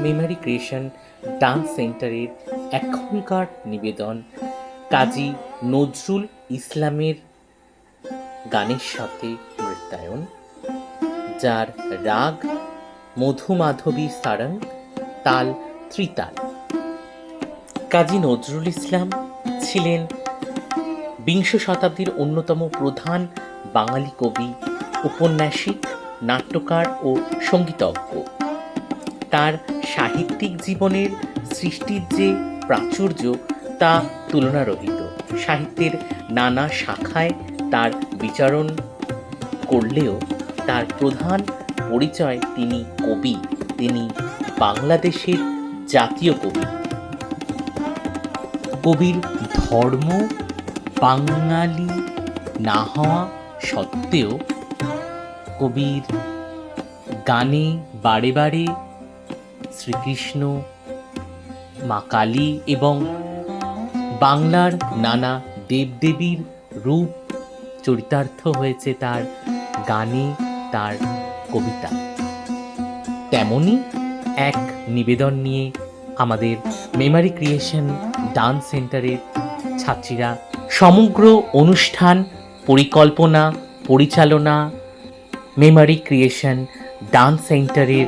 Memari creation dance সেন্টারের এখনকার নিবেদন কাজী নজরুল ইসলামের গানের সাথে নৃত্যায়ন, যার রাগ মধুমাধবী সারং, তাল ত্রিতাল। কাজী নজরুল ইসলাম ছিলেন বিংশ শতাব্দীর অন্যতম প্রধান বাঙালি কবি, উপন্যাসিক, নাট্যকার ও সঙ্গীতজ্ঞ। তার সাহিত্যিক জীবনের সৃষ্টির যে প্রাচুর্য তা তুলনারহিত। সাহিত্যের নানা শাখায় তার বিচরণ করলেও তার প্রধান পরিচয় তিনি কবি, তিনি বাংলাদেশের জাতীয় কবি। কবির ধর্ম বাঙালি না হওয়া সত্ত্বেও কবির গানে বারে বারে শ্রীকৃষ্ণ, মা কালী এবং বাংলার নানা দেবদেবীর রূপ চরিতার্থ হয়েছে তার গানে, তার কবিতা। তেমনই এক নিবেদন নিয়ে আমাদের মেমারি ক্রিয়েশন ডান্স সেন্টারের ছাত্রীরা সমগ্র অনুষ্ঠান পরিকল্পনা পরিচালনা মেমারি ক্রিয়েশন ডান্স সেন্টারের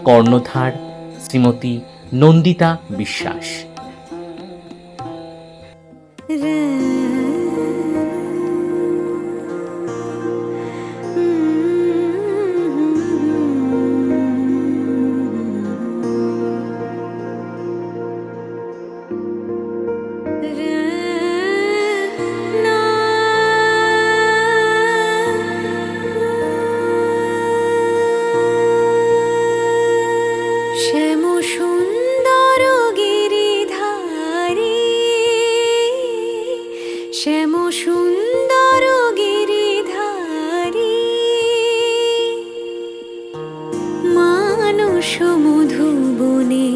কর্ণধার শ্রীমতী নন্দিতা বিশ্বাস। শ্যাম সুন্দর গিরিধারী, মানস মধুবনে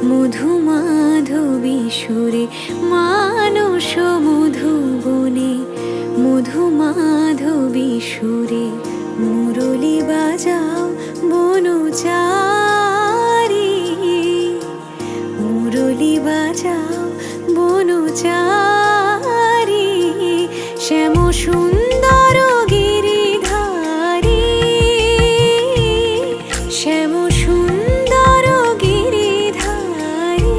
মধুমাধবী সুরে, মানস মধুবনে মধুমাধবী সুরে, মুরলী বাজাও বনচারী, মুরলী বাজাও বনচারী। শ্যাম সুন্দর গিরিধারী, শ্যাম সুন্দর গিরিধারী।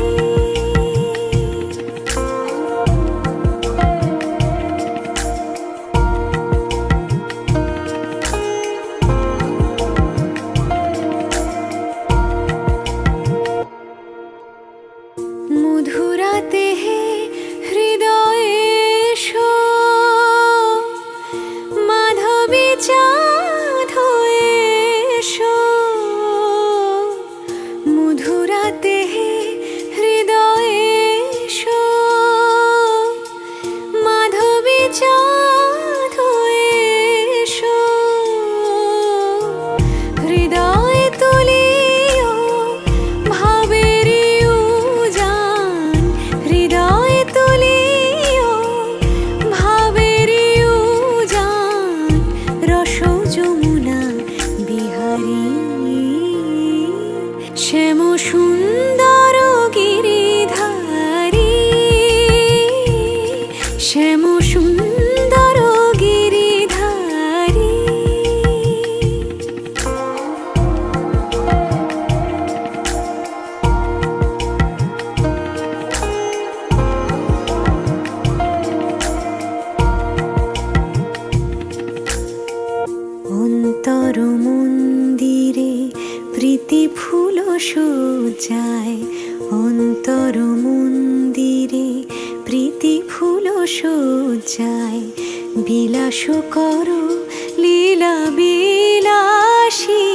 মধুরাতে হে হৃদয়ে এসো, মাধবী চাঁদ হয়ে এসো। মধুরাতে হে হৃদয়ে এসো, মাধবী চাঁদ হয়ে এসো। হৃদয়ে তুলিও ভাবেরি উজান, হৃদয়ে তুলিও ভাবেরি উজান। রস যমুনা বিহারী, শ্যাম সুন্দর গিরিধারী, শ্যাম সুন্দর গিরিধারী। অন্তর মন্দিরে প্রীতি ফুল সজ্জায়, অন্তর মন্দিরে প্রীতি ফুল সজ্জায়। বিলাস করো লীলা বিলাসী,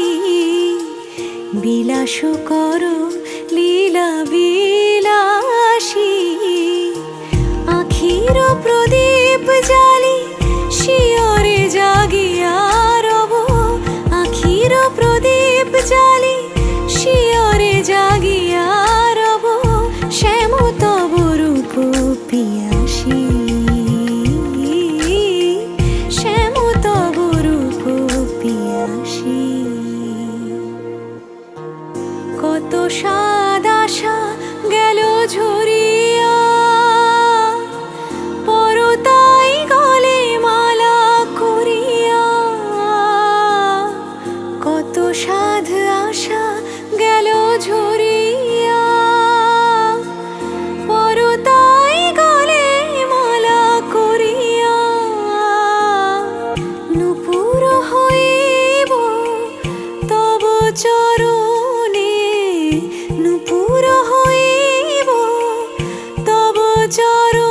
বিলাস করো লীলা বিলাসী। আখির প্রদীপ জালি শিয়রে জাগিয়া রব, আখির প্রদীপ জালি শিয়রে জাগিয়া রব। শ্যাম তব রূপ পিয়াসী, শ্যাম তব রূপ পিয়াসী। কত আশা গেল ঝরিয়া, পরতাই গলে মালা করিয়া। কত সাধ আশা গেল ঝরিয়া, পরতাই গলে মালা করিয়া। নূপুর হইব তব চরণে, নূপুর হইব তব চরণে।